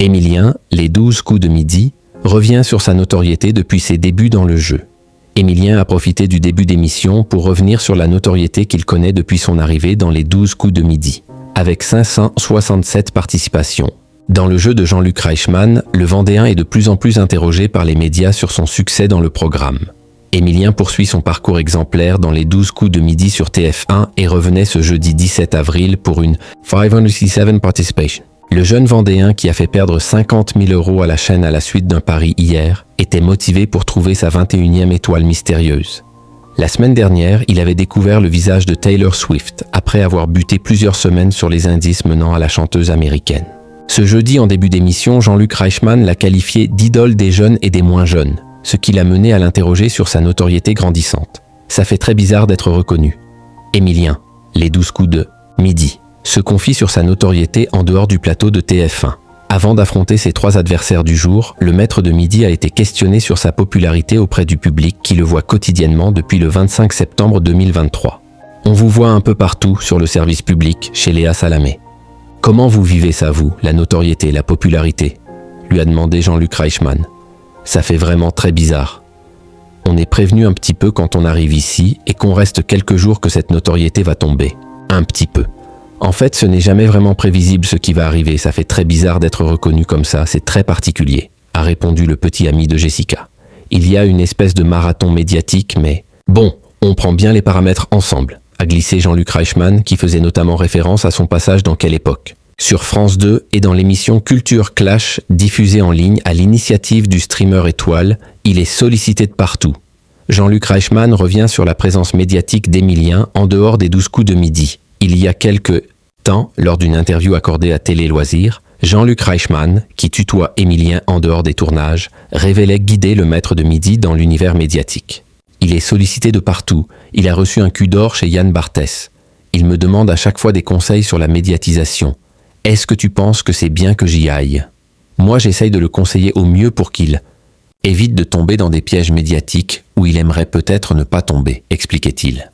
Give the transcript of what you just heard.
Emilien, les 12 coups de midi, revient sur sa notoriété depuis ses débuts dans le jeu. Emilien a profité du début d'émission pour revenir sur la notoriété qu'il connaît depuis son arrivée dans les 12 coups de midi, avec 567 participations. Dans le jeu de Jean-Luc Reichmann, le Vendéen est de plus en plus interrogé par les médias sur son succès dans le programme. Emilien poursuit son parcours exemplaire dans les 12 coups de midi sur TF1 et revenait ce jeudi 17 avril pour une 567 participation. Le jeune Vendéen qui a fait perdre 50 000 € à la chaîne à la suite d'un pari hier était motivé pour trouver sa 21e étoile mystérieuse. La semaine dernière, il avait découvert le visage de Taylor Swift après avoir buté plusieurs semaines sur les indices menant à la chanteuse américaine. Ce jeudi, en début d'émission, Jean-Luc Reichmann l'a qualifié d'idole des jeunes et des moins jeunes, ce qui l'a mené à l'interroger sur sa notoriété grandissante. Ça fait très bizarre d'être reconnu. Emilien, les 12 coups de midi, se confie sur sa notoriété en dehors du plateau de TF1. Avant d'affronter ses 3 adversaires du jour, le maître de midi a été questionné sur sa popularité auprès du public qui le voit quotidiennement depuis le 25 septembre 2023. On vous voit un peu partout sur le service public, chez Léa Salamé. Comment vous vivez ça, vous, la notoriété, la popularité ? Lui a demandé Jean-Luc Reichmann. Ça fait vraiment très bizarre. On est prévenu un petit peu quand on arrive ici et qu'on reste quelques jours que cette notoriété va tomber. Un petit peu. En fait, ce n'est jamais vraiment prévisible ce qui va arriver, ça fait très bizarre d'être reconnu comme ça, c'est très particulier, a répondu le petit ami de Jessica. Il y a une espèce de marathon médiatique, mais bon, on prend bien les paramètres ensemble, a glissé Jean-Luc Reichmann, qui faisait notamment référence à son passage dans Quelle époque ? Sur France 2 et dans l'émission Culture Clash, diffusée en ligne à l'initiative du streamer Étoile, il est sollicité de partout. Jean-Luc Reichmann revient sur la présence médiatique d'Emilien en dehors des 12 coups de midi. Il y a quelques temps, lors d'une interview accordée à Télé Loisirs, Jean-Luc Reichmann, qui tutoie Emilien en dehors des tournages, révélait guider le maître de midi dans l'univers médiatique. Il est sollicité de partout, il a reçu un cul d'or chez Yann Barthès. Il me demande à chaque fois des conseils sur la médiatisation. Est-ce que tu penses que c'est bien que j'y aille ? Moi, j'essaye de le conseiller au mieux pour qu'il évite de tomber dans des pièges médiatiques où il aimerait peut-être ne pas tomber, expliquait-il.